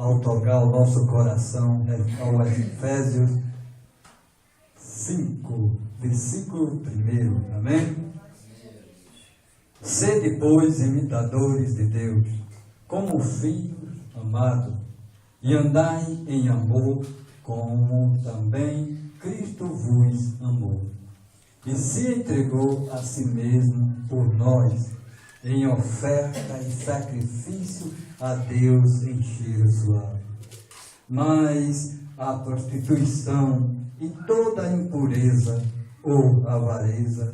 ao tocar o nosso coração ao Efésios 5, versículo 1, amém? Sede, pois, imitadores de Deus, como filhos amados, e andai em amor, como também Cristo vos amou, e se entregou a si mesmo por nós, em oferta e sacrifício a Deus em cheiro suave. Mas a prostituição e toda a impureza ou avareza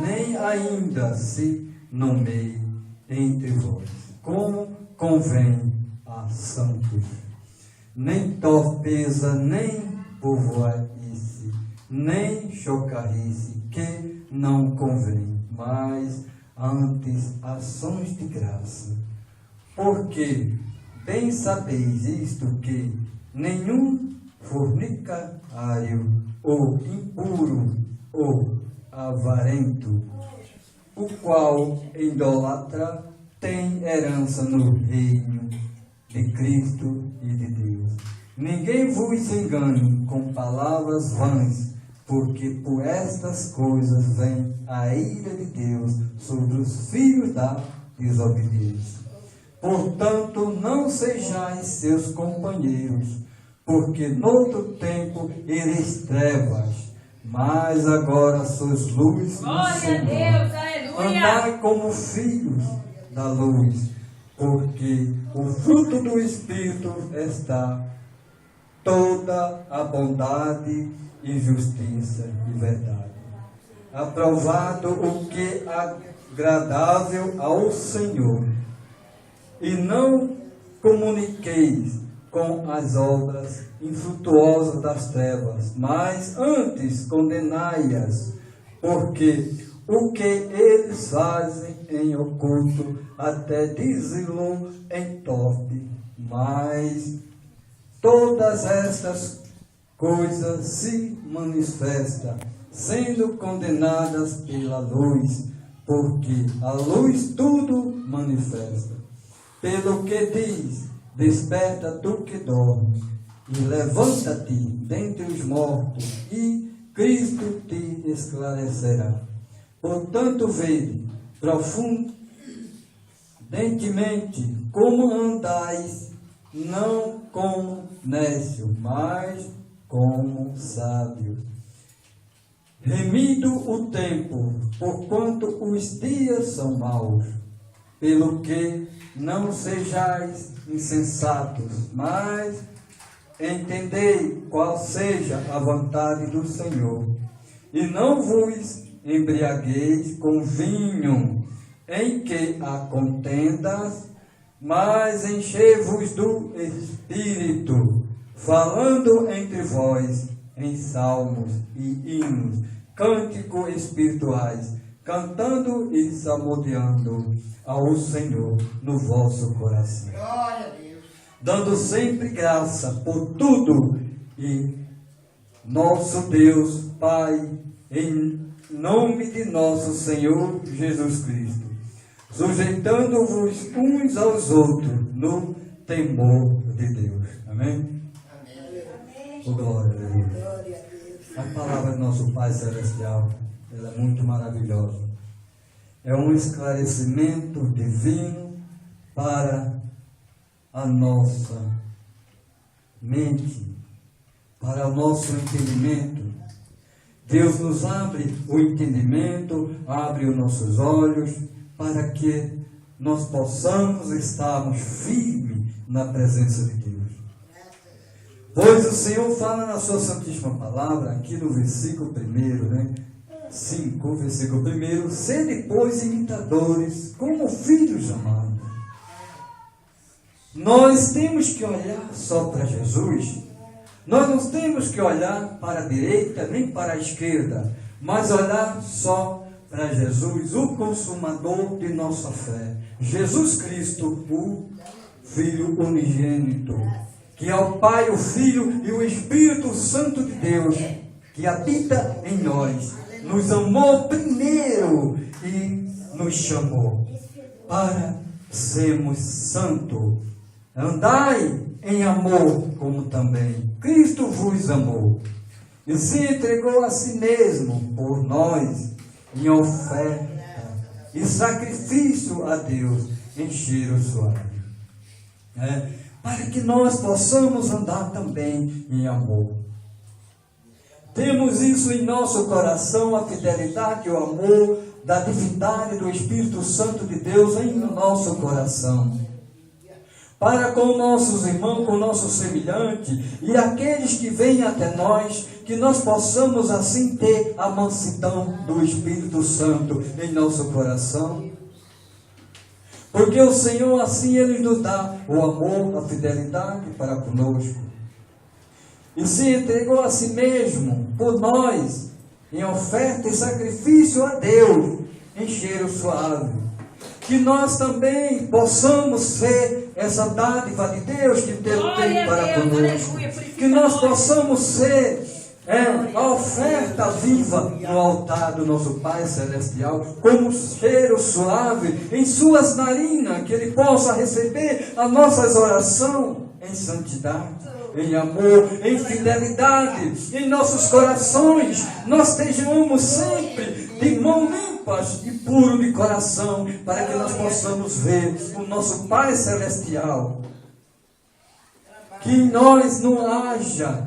nem ainda se nomeie entre vós, como convém a santos. Nem torpeza, nem povoaríce, nem chocarrice, que não convém, mas antes ações de graça. Porque bem sabeis isto, que nenhum fornicário, ou impuro, ou avarento, o qual idolatra, tem herança no reino de Cristo e de Deus. Ninguém vos engane com palavras vãs, porque por estas coisas vem a ira de Deus sobre os filhos da desobediência. Portanto, não sejais seus companheiros, porque noutro tempo eres trevas, mas agora sois luz no Senhor. Andai como filhos da luz, porque o fruto do Espírito está toda a bondade e justiça e verdade, aprovado o que é agradável ao Senhor. E não comuniqueis com as obras infrutuosas das trevas, mas antes condenai-as, porque o que eles fazem em oculto até dizê-lo em torpe, mas todas estas coisas se manifestam, sendo condenadas pela luz, porque a luz tudo manifesta. Pelo que diz: desperta tu que dormes, e levanta-te dentre os mortos, e Cristo te esclarecerá. Portanto, vede profundentemente como andais, não como nécio, mas como sábio, remido o tempo, porquanto os dias são maus. Pelo que não sejais insensatos, mas entendei qual seja a vontade do Senhor. E não vos embriagueis com vinho, em que há contendas, mas enchei-vos do Espírito, falando entre vós em salmos e hinos, cânticos espirituais, cantando e salmodiando ao Senhor no vosso coração. Glória a Deus. Dando sempre graça por tudo, e nosso Deus Pai, em nome de nosso Senhor Jesus Cristo, sujeitando-vos uns aos outros no temor de Deus. Amém? Amém. Oh, glória a Deus. A palavra do nosso Pai Celestial, ela é muito maravilhosa. É um esclarecimento divino para a nossa mente, para o nosso entendimento. Deus nos abre o entendimento, abre os nossos olhos, para que nós possamos estarmos firmes na presença de Deus. Pois o Senhor fala na sua santíssima palavra, aqui no versículo 1, 5, versículo 1, sede, pois, imitadores, como filhos amados. Nós temos que olhar só para Jesus. Nós não temos que olhar para a direita nem para a esquerda, mas olhar só para Jesus, o consumador de nossa fé. Jesus Cristo, o Filho unigênito, que é o Pai, o Filho e o Espírito Santo de Deus, que habita em nós, nos amou primeiro e nos chamou para sermos santos. Andai em amor, como também Cristo vos amou, e se entregou a si mesmo por nós, em oferta e sacrifício a Deus, em cheiro suave. Para que nós possamos andar também em amor. Temos isso em nosso coração, a fidelidade e o amor da divindade do Espírito Santo de Deus em nosso coração. Para com nossos irmãos, com nossos semelhantes e aqueles que vêm até nós, que nós possamos assim ter a mansidão do Espírito Santo em nosso coração. Porque o Senhor assim Ele nos dá o amor, a fidelidade para conosco. E se entregou a si mesmo por nós, em oferta e sacrifício a Deus, em cheiro suave. Que nós também possamos ser essa dádiva de Deus que Deus tem para conosco. Que nós possamos ser a oferta viva no altar do nosso Pai Celestial, como cheiro suave em suas narinas, que Ele possa receber as nossas orações em santidade, em amor, em fidelidade, em nossos corações, nós estejamos sempre de mãos limpas e puros de coração, para que nós possamos ver o nosso Pai Celestial. Que em nós não haja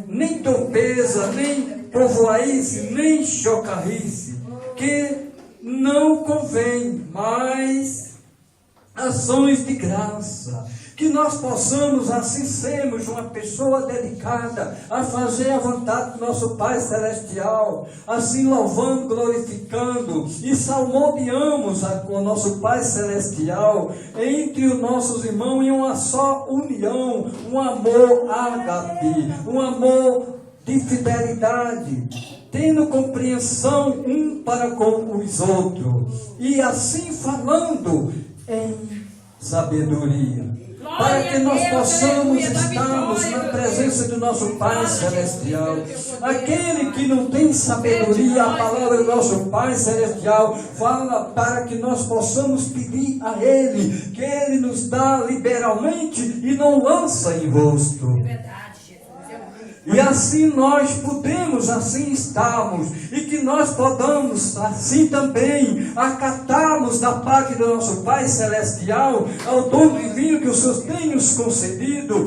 nem torpeza, nem povoaíce, nem chocarrice, que não convém, mas ações de graça. Que nós possamos assim sermos uma pessoa dedicada a fazer a vontade do nosso Pai Celestial, assim louvando, glorificando e salmodiamos o nosso Pai Celestial entre os nossos irmãos em uma só união, um amor ágape, um amor de fidelidade, tendo compreensão um para com os outros, e assim falando em sabedoria. Para que nós possamos estarmos na presença do nosso Pai Celestial. Aquele que não tem sabedoria, a palavra do nosso Pai Celestial fala para que nós possamos pedir a Ele, que Ele nos dá liberalmente e não lança em rosto. E assim nós podemos, assim estarmos, e que nós podamos, assim também, acatarmos da parte do nosso Pai Celestial, ao dom divino que o Senhor tem nos concedido,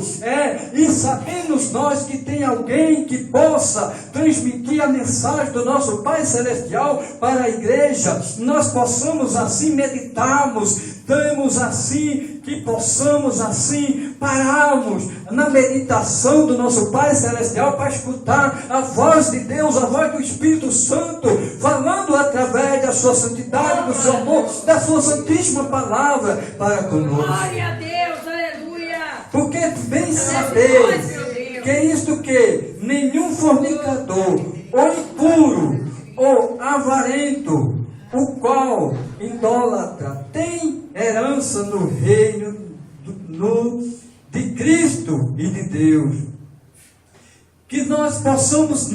e sabemos nós que tem alguém que possa transmitir a mensagem do nosso Pai Celestial para a igreja, nós possamos assim meditarmos, temos assim, que possamos assim pararmos na meditação do nosso Pai Celestial para escutar a voz de Deus, a voz do Espírito Santo, falando através da sua santidade, do seu amor, da sua santíssima palavra para conosco. Glória a Deus, aleluia! Porque bem sabeis que isto que nenhum fornicador, ou impuro, ou avarento, o qual idólatra tem herança no reino de Cristo e de Deus. Que nós possamos,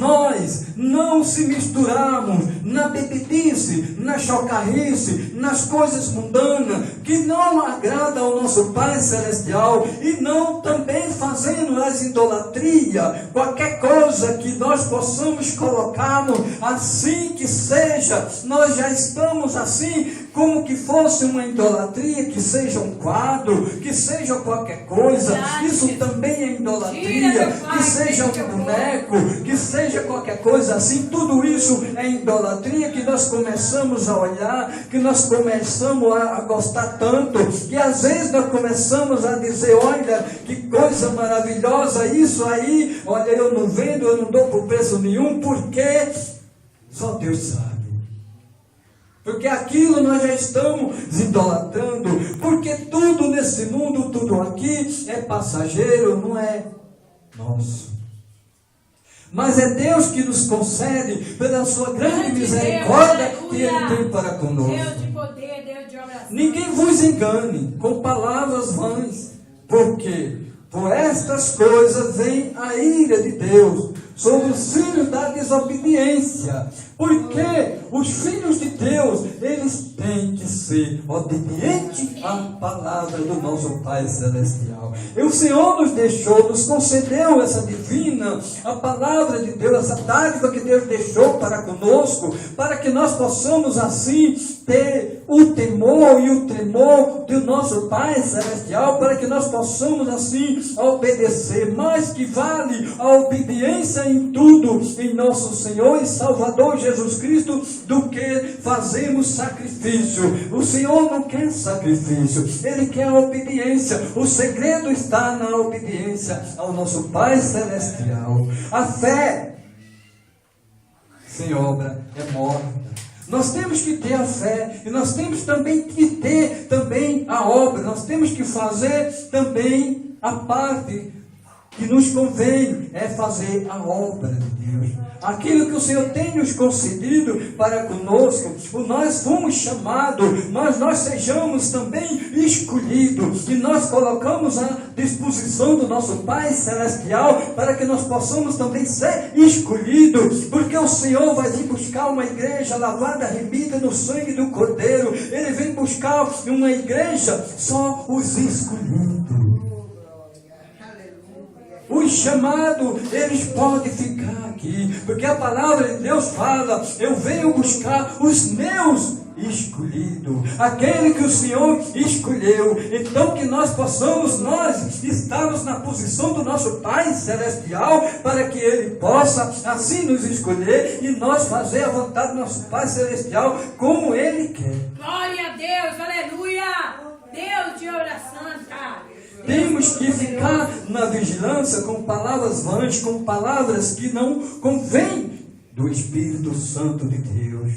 não se misturarmos na bebedice, na chocarrice, nas coisas mundanas, que não agrada ao nosso Pai Celestial, e não também fazendo as idolatrias, qualquer coisa que nós possamos colocarmos, assim que seja, nós já estamos assim, como que fosse uma idolatria, que seja um quadro, que seja qualquer coisa, isso também é idolatria, que seja um boneco, que seja qualquer coisa assim, tudo isso é idolatria, que nós começamos a olhar, que nós começamos a gostar tanto, que às vezes nós começamos a dizer, olha, que coisa maravilhosa isso aí, olha, eu não vendo, eu não dou por preço nenhum, porque só Deus sabe. Porque aquilo nós já estamos idolatrando, porque tudo nesse mundo, tudo aqui é passageiro, não é nosso. Mas é Deus que nos concede, pela sua grande misericórdia, que Ele tem para conosco. Deus de poder, Deus de oração. Ninguém vos engane com palavras vãs, porque por estas coisas vem a ira de Deus sobre os filhos da desobediência, Porque os filhos de Deus, eles têm que ser obedientes à palavra do nosso Pai Celestial. E o Senhor nos deixou, nos concedeu essa divina, a palavra de Deus, essa dádiva que Deus deixou para conosco, para que nós possamos assim ter o temor e o tremor do nosso Pai Celestial, para que nós possamos assim obedecer. Mais que vale a obediência em tudo, em nosso Senhor e Salvador Jesus Cristo, do que fazermos sacrifício. O Senhor não quer sacrifício, Ele quer a obediência. O segredo está na obediência ao nosso Pai Celestial. A fé sem obra é morta. Nós temos que ter a fé, e nós temos também que ter também a obra. Nós temos que fazer também a parte que nos convém, é fazer a obra de Deus. Aquilo que o Senhor tem nos concedido para conosco, nós fomos chamados, mas nós sejamos também escolhidos, e nós colocamos à disposição do nosso Pai Celestial, para que nós possamos também ser escolhidos, porque o Senhor vai vir buscar uma igreja lavada, remida no sangue do Cordeiro. Ele vem buscar uma igreja, só os escolhidos. Os chamados, eles podem ficar aqui, porque a palavra de Deus fala: eu venho buscar os meus escolhidos, aquele que o Senhor escolheu. Então que nós possamos, nós estarmos na posição do nosso Pai Celestial, para que Ele possa assim nos escolher, e nós fazer a vontade do nosso Pai Celestial como Ele quer. Glória a Deus, aleluia! Deus de oração, Santa. Temos que ficar na vigilância com palavras vãs, com palavras que não convêm do Espírito Santo de Deus.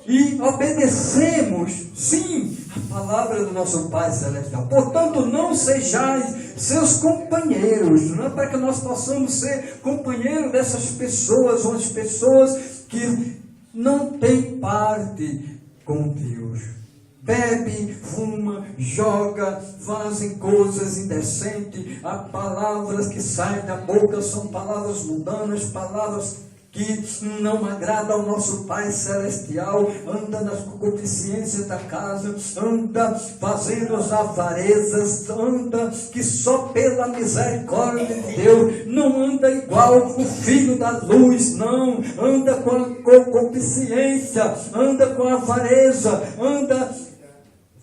E obedecemos, sim, a palavra do nosso Pai Celestial. Portanto, não sejais seus companheiros. Não é para que nós possamos ser companheiros dessas pessoas, ou as pessoas que não têm parte com Deus. Bebe, fuma, joga, fazem coisas indecentes. As palavras que saem da boca são palavras mundanas, palavras que não agradam ao nosso Pai Celestial. Anda nas concupiscências da casa, anda fazendo as avarezas, anda que só pela misericórdia de Deus, não anda igual o filho da luz, não, anda com a concupiscência, anda com a avareza, anda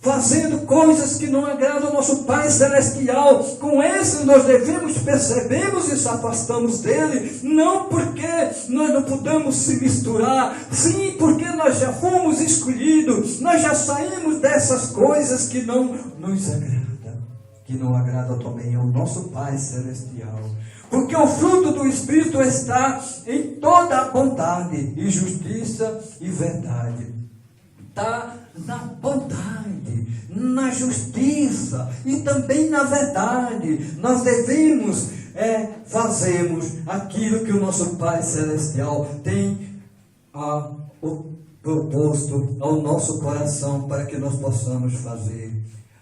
fazendo coisas que não agradam ao nosso Pai Celestial. Com esse nós devemos percebermos e se afastamos dele, não porque nós não podemos se misturar, sim, porque nós já fomos escolhidos, nós já saímos dessas coisas que não nos agradam, que não agradam também ao nosso Pai Celestial. Porque o fruto do Espírito está em toda a bondade e justiça e verdade. Está na bondade, na justiça e também na verdade. Nós devemos fazermos aquilo que o nosso Pai Celestial tem proposto ao nosso coração, para que nós possamos fazer,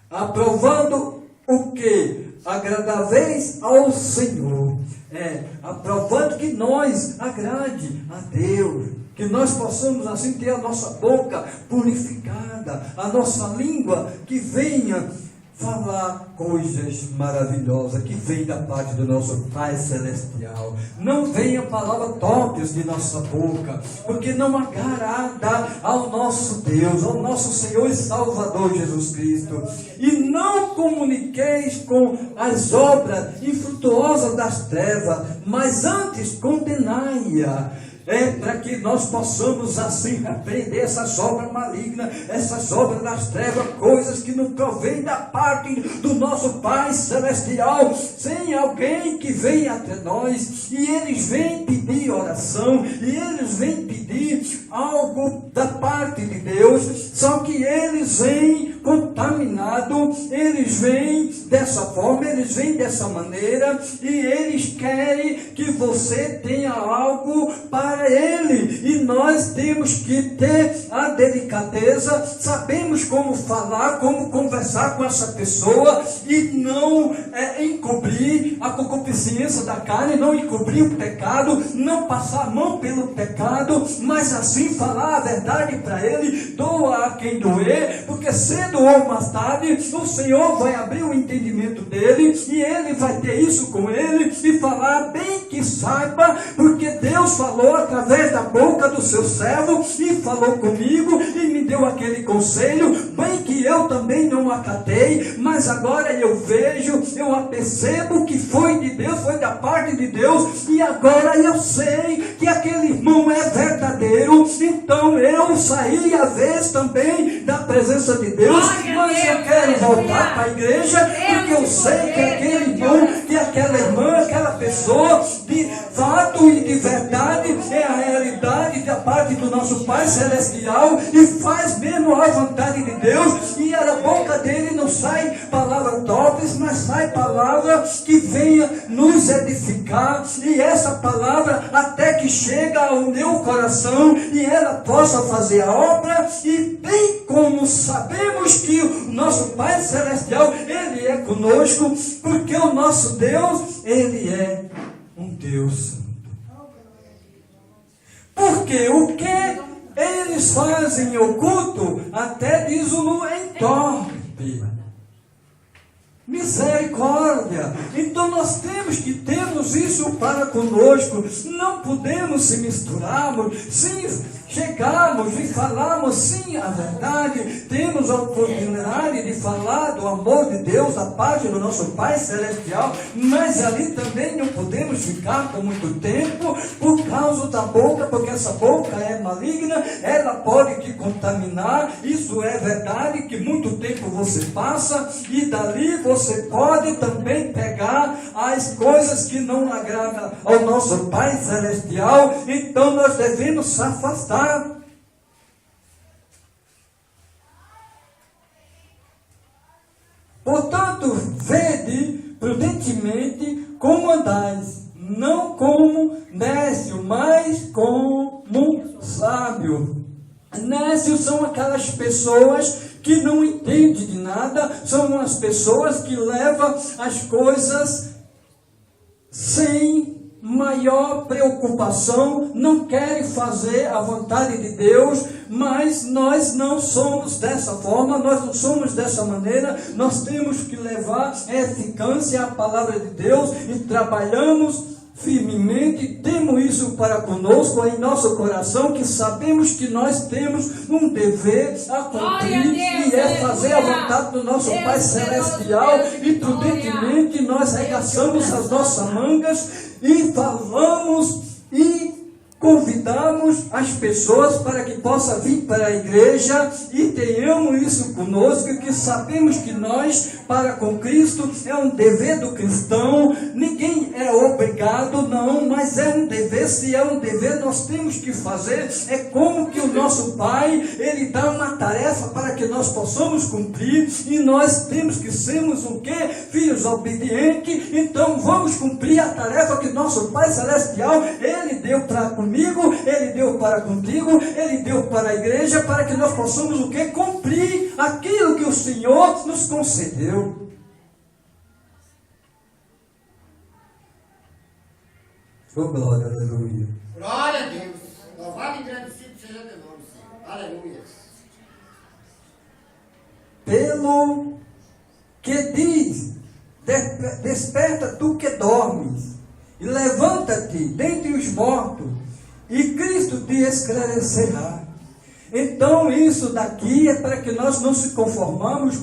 aprovando o que? Agradáveis ao Senhor, aprovando que nós agrade a Deus, que nós possamos assim ter a nossa boca purificada, a nossa língua que venha falar coisas maravilhosas, que vem da parte do nosso Pai Celestial. Não venha palavras torpes de nossa boca, porque não agrada ao nosso Deus, ao nosso Senhor e Salvador Jesus Cristo. E não comuniqueis com as obras infrutuosas das trevas, mas antes condenai-a. Para que nós possamos assim repreender essas obras malignas, essas obras das trevas, coisas que não provêm da parte do nosso Pai Celestial. Sem alguém que vem até nós, e eles vêm pedir oração, e eles vêm pedir algo da parte de Deus, só que eles vêm contaminado, eles vêm dessa forma, eles vêm dessa maneira, e eles querem que você tenha algo para ele, e nós temos que ter a delicadeza, sabemos como falar, como conversar com essa pessoa, e não encobrir a concupiscência da carne, não encobrir o pecado, não passar a mão pelo pecado, mas assim falar a verdade para ele, doa a quem doer, porque cedo ou mais tarde o Senhor vai abrir o entendimento dele, e ele vai ter isso com ele, e falar bem que saiba, porque Deus falou através da boca do seu servo, e falou comigo, e me deu aquele conselho, bem que eu também não acatei, mas agora eu vejo, eu apercebo que foi de Deus, foi da parte de Deus, e agora eu sei que aquele irmão é verdadeiro, então eu saí às vezes também da presença de Deus, mas eu quero voltar para a igreja, porque eu sei que aquele irmão, que aquela irmã, aquela pessoa, de fato e de verdade, é a realidade da parte do nosso Pai Celestial, e faz mesmo a vontade de Deus, e da boca dele não sai palavras torpes, mas sai palavra que venha nos edificar, e essa palavra até que chega ao meu coração, e ela possa fazer a obra, e bem como sabemos que o nosso Pai Celestial, Ele é conosco, porque o nosso Deus, Ele é um Deus santo. Porque o que eles fazem oculto, até diz o entorpe. Misericórdia. Então nós temos que termos isso para conosco. Não podemos se misturarmos, sim, chegarmos e falarmos sim a verdade. Temos a oportunidade de falar do amor de Deus, da parte do nosso Pai Celestial, mas ali também não podemos ficar por muito tempo por causa da boca, porque essa boca é maligna, ela pode te contaminar. Isso é verdade, que muito tempo você passa e dali você pode também pegar as coisas que não agradam ao nosso Pai Celestial. Então nós devemos se afastar. Portanto, vede prudentemente como andais, não como nécio, mas como sábio. Nécios são aquelas pessoas que não entendem de nada, são as pessoas que levam as coisas sem maior preocupação, não querem fazer a vontade de Deus, mas nós não somos dessa forma, nós não somos dessa maneira. Nós temos que levar eficácia à palavra de Deus e trabalhamos firmemente, temos isso para conosco em nosso coração, que sabemos que nós temos um dever a cumprir, e é fazer a vontade do nosso Pai Celestial, e prudentemente nós arregaçamos as nossas mangas e falamos e convidamos as pessoas para que possam vir para a igreja, e tenhamos isso conosco, que sabemos que nós, para com Cristo, é um dever do cristão. Ninguém é obrigado, não, mas é um dever. Se é um dever, nós temos que fazer. É como que o nosso Pai, Ele dá uma tarefa para que nós possamos cumprir, e nós temos que sermos o quê? Filhos obedientes. Então vamos cumprir a tarefa que nosso Pai Celestial, Ele deu para comigo, Ele deu para contigo, Ele deu para a igreja, para que nós possamos o quê? Cumprir aquilo que o Senhor nos concedeu. Oh, glória, aleluia. Glória a Deus. Louvado e agradecido seja teu nome, Senhor. Aleluia. Pelo que diz, desperta tu que dormes, e levanta-te dentre os mortos, e Cristo te esclarecerá. Então isso daqui é para que nós não se conformamos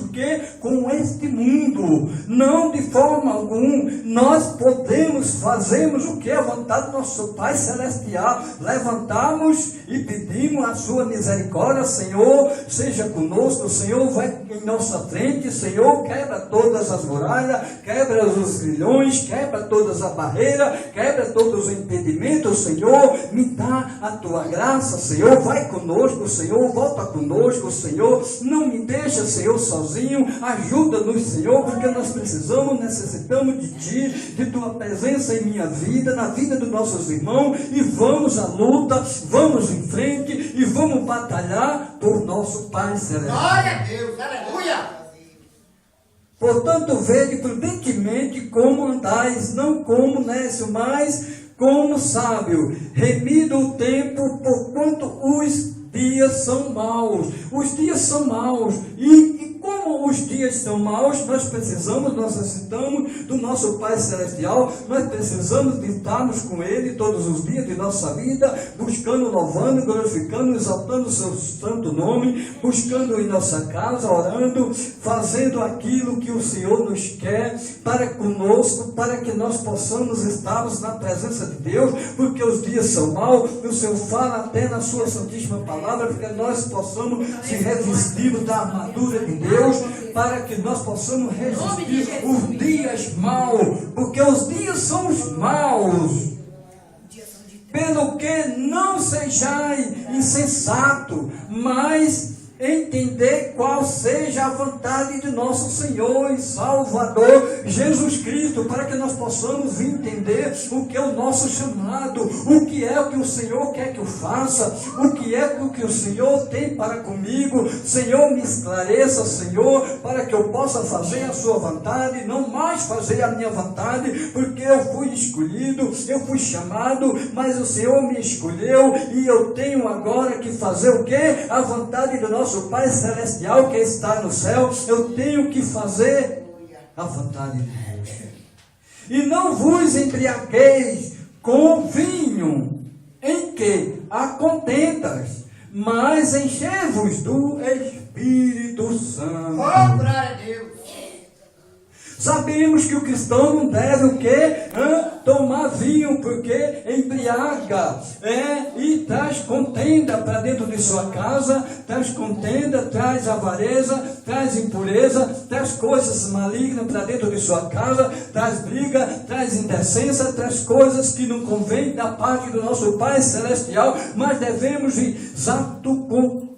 com este mundo. Não de forma alguma. Nós podemos, fazemos o que é a vontade do nosso Pai Celestial. Levantamos e pedimos a sua misericórdia. Senhor, seja conosco. O Senhor vai em nossa frente. Senhor, quebra todas as muralhas, quebra os grilhões, quebra todas as barreiras, quebra todos os impedimentos. Senhor, me dá a tua graça. Senhor, vai conosco. Senhor, volta conosco, Senhor, não me deixa, Senhor, sozinho, ajuda-nos, Senhor, porque nós necessitamos de Ti, de Tua presença em minha vida, na vida dos nossos irmãos, e vamos à luta, vamos em frente e vamos batalhar por nosso Pai Celestial. Glória a Deus, aleluia. Portanto, vede prudentemente como andais, não como nécio, mas como sábio, remido o tempo, porquanto os dias são maus. Os dias são maus. E como os dias são maus, nós necessitamos do nosso Pai Celestial, nós precisamos de estarmos com Ele todos os dias de nossa vida, buscando, louvando, glorificando, exaltando o seu santo nome, buscando em nossa casa, orando, fazendo aquilo que o Senhor nos quer para conosco, para que nós possamos estarmos na presença de Deus, porque os dias são maus. O Senhor fala até na sua santíssima palavra, para que nós possamos se revestir da armadura de Deus, para que nós possamos resistir os dias maus, porque os dias são os maus. Pelo que não sejais insensato, mas entender qual seja a vontade de nosso Senhor e Salvador Jesus Cristo, para que nós possamos entender o que é o nosso chamado, o que é o que o Senhor quer que eu faça, o que é o que o Senhor tem para comigo. Senhor, me esclareça, Senhor, para que eu possa fazer a sua vontade, não mais fazer a minha vontade, porque eu fui escolhido, eu fui chamado, mas o Senhor me escolheu e eu tenho agora que fazer o quê? A vontade do nosso Pai Celestial que está no céu. Eu tenho que fazer a vontade de Deus. E não vos embriagueis com vinho, em que há contendas, mas enchei-vos do Espírito Santo. Oh, glória a Deus. Sabemos que o cristão não deve o quê? Tomar vinho, porque embriaga, e traz contenda para dentro de sua casa, traz contenda, traz avareza, traz impureza, traz coisas malignas para dentro de sua casa, traz briga, traz indecência, traz coisas que não convém da parte do nosso Pai Celestial, mas devemos exato com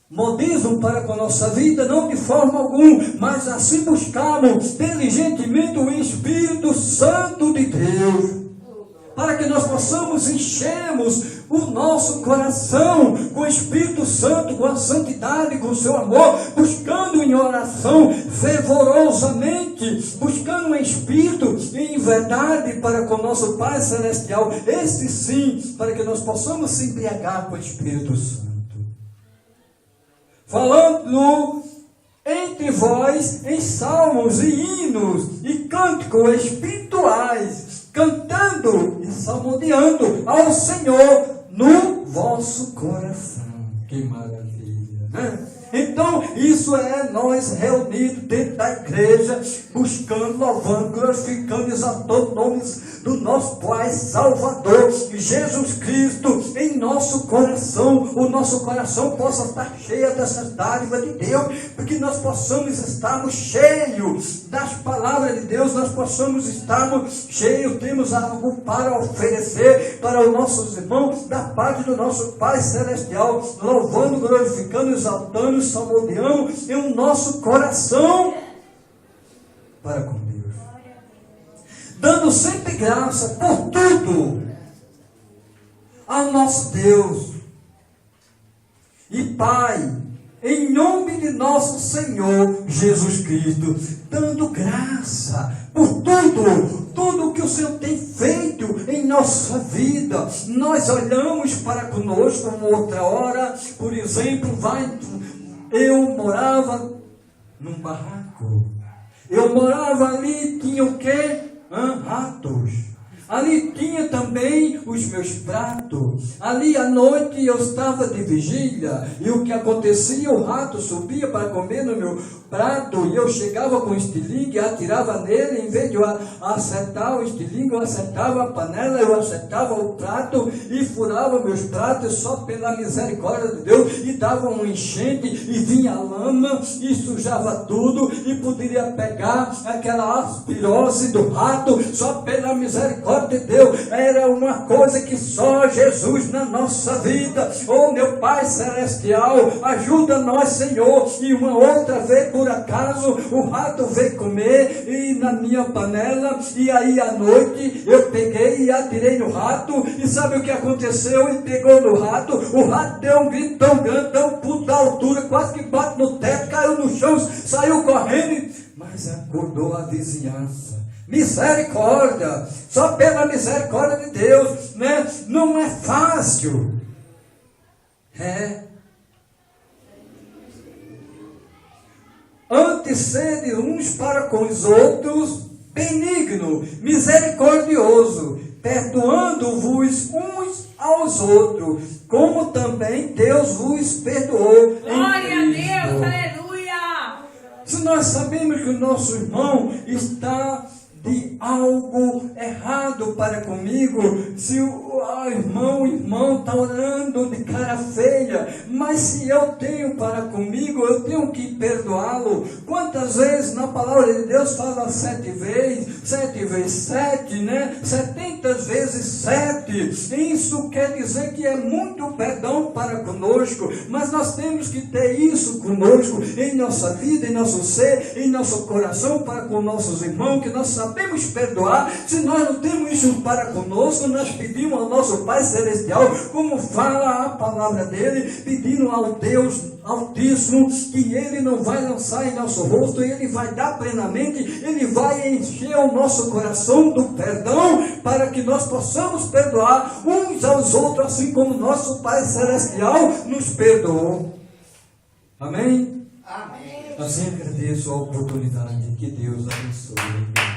modismo para com a nossa vida, não de forma alguma, mas assim buscamos diligentemente o Espírito Santo de Deus, para que nós possamos enchermos o nosso coração com o Espírito Santo, com a santidade, com o seu amor, buscando em oração fervorosamente, buscando em Espírito e em verdade para com o nosso Pai Celestial, este sim, para que nós possamos se embriagar com o Espírito Santo. Falando entre vós em salmos e hinos e cânticos espirituais, cantando e salmodiando ao Senhor no vosso coração. Que maravilha, né? Então, isso é nós reunidos dentro da igreja, buscando, louvando, glorificando, exaltando o nome do nosso Pai Salvador, Jesus Cristo, em nosso coração. O nosso coração possa estar cheio dessas dádivas de Deus, porque nós possamos estarmos cheios das palavras de Deus, nós possamos estarmos cheios, temos algo para oferecer para os nossos irmãos, da parte do nosso Pai Celestial, louvando, glorificando, exaltando, salmodiamos em o nosso coração para com Deus, dando sempre graça por tudo ao nosso Deus e Pai, em nome de nosso Senhor Jesus Cristo, dando graça por tudo que o Senhor tem feito em nossa vida. Nós olhamos para conosco uma outra hora, por exemplo, eu morava num barraco. Eu morava ali, tinha o quê? Ratos. Ali tinha também os meus pratos. Ali à noite eu estava de vigília. E o que acontecia? O rato subia para comer no meu prato. E eu chegava com o estilingue, atirava nele. Em vez de eu acertar o estilingue, eu acertava a panela, eu acertava o prato e furava meus pratos só pela misericórdia de Deus. E dava um enchente e vinha lama e sujava tudo. E poderia pegar aquela aspirose do rato só pela misericórdia misericórdia de Deus era uma coisa que só Jesus na nossa vida. Oh, meu Pai Celestial, ajuda nós, Senhor. E uma outra vez, por acaso, o rato veio comer e na minha panela, e aí à noite eu peguei e atirei no rato, e sabe o que aconteceu? Ele pegou no rato, o rato deu um grito tão grande, tão puto da altura, quase que bate no teto, caiu no chão, saiu correndo, mas acordou a vizinhança. Misericórdia, só pela misericórdia de Deus, né? Não é fácil. Antes sede uns para com os outros, benigno, misericordioso, perdoando-vos uns aos outros, como também Deus vos perdoou. Glória a Deus, aleluia. Se nós sabemos que o nosso irmão está de algo errado para comigo, se o irmão está orando de cara feia, mas se eu tenho para comigo, eu tenho que perdoá-lo. Quantas vezes na palavra de Deus fala 7 vezes 7, né? 70 vezes 7. Isso quer dizer que é muito perdão para conosco, mas nós temos que ter isso conosco, em nossa vida, em nosso ser, em nosso coração, para com nossos irmãos, que nós sabemos perdoar. Se nós não temos isso para conosco, nós pedimos ao nosso Pai Celestial, como fala a palavra dele, pedindo ao Deus Altíssimo, que Ele não vai lançar em nosso rosto, Ele vai dar plenamente, Ele vai encher o nosso coração do perdão, para que nós possamos perdoar uns aos outros, assim como nosso Pai Celestial nos perdoou. Amém? Amém. Assim agradeço a oportunidade. Que Deus abençoe.